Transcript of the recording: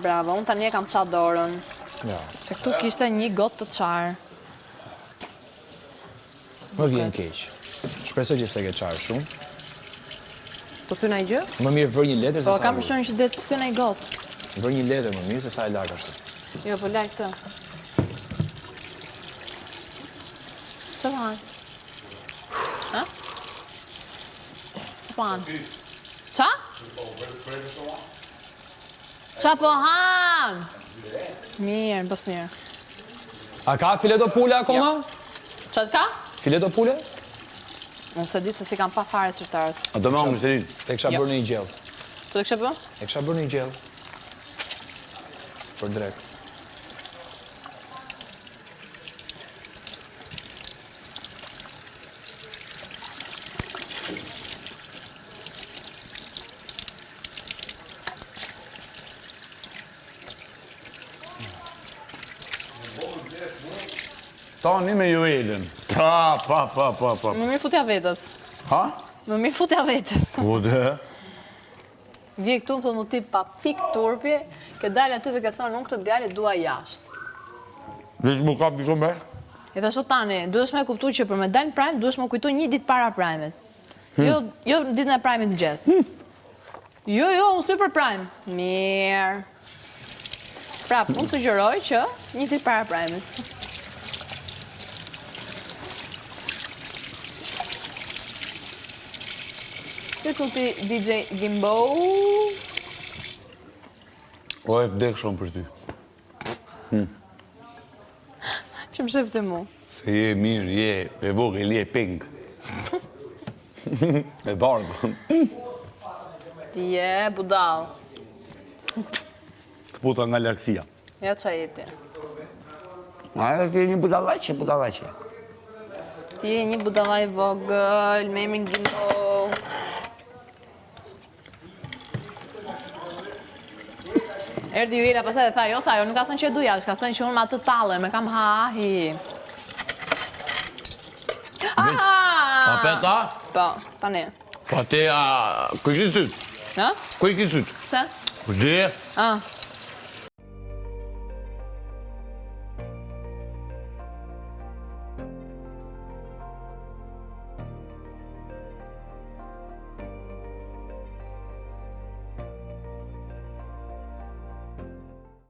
Bravo, unë tani e kam qa dorën. Ja. Se këtu kishte një gotë të qarë. Më vjen keq. Shpresoj që se ke qarë shumë. Po thyna i gjë? Më mirë vër një letër se Po sa. kam përshon që dhe të thyna i gotë. Vër një letër më mirë se sa e larg ashtu. Jo, po laj këtë. Që po hanë? Ha? Që po hanë? Qa? Qa po hanë? Mirë, bës mirë. A ka fileto pule akoma? Qa të ka? Fileto pule? Unë se di se si kam pa fare sërtarët. A do me më mësërin? E kisha bërë një gjellë. Tu të kështë bë? E kisha bërë një gjellë. Për drek. Tani me ju elën. Pa. Më mirë futja vetës. Ha? Më mirë futja vetës. Po dhe? Vje këtu më thotë mu tip pa pik turpi, ke dalë aty dhe ke thonë, unë këtë djali dua jashtë. Veç mu ka piko me? E thashtë tani, duhesh me kuptu që për me dalë në prime, duhesh me kujtu një ditë para prime-it. Jo ditën e prime-it në gjithë. Jo, unë s'lu për prime. Mirë. Prap, unë sugjeroj që një ditë para prime-it. Këtu ti DJ Gimbo. O e vdek shumë për ty. Që më shëftë mu? Se je mirë, je e vogël, je pink. E bardhë. Ti je budal. Të puta nga larkësia. Ja qa jeti. A e ke një budallaqe. Ti je një budalaj vogël, me emrin Gimbo. Erdi ju ira, pasaj dhe tha, jo, nuk ka thënë që e duja, ka thënë që unë ma të talë, me kam hahi. A peta? Po, tani. Pa te, kuj ki syt? Në? Kuj ki syt? Se? Kushdi?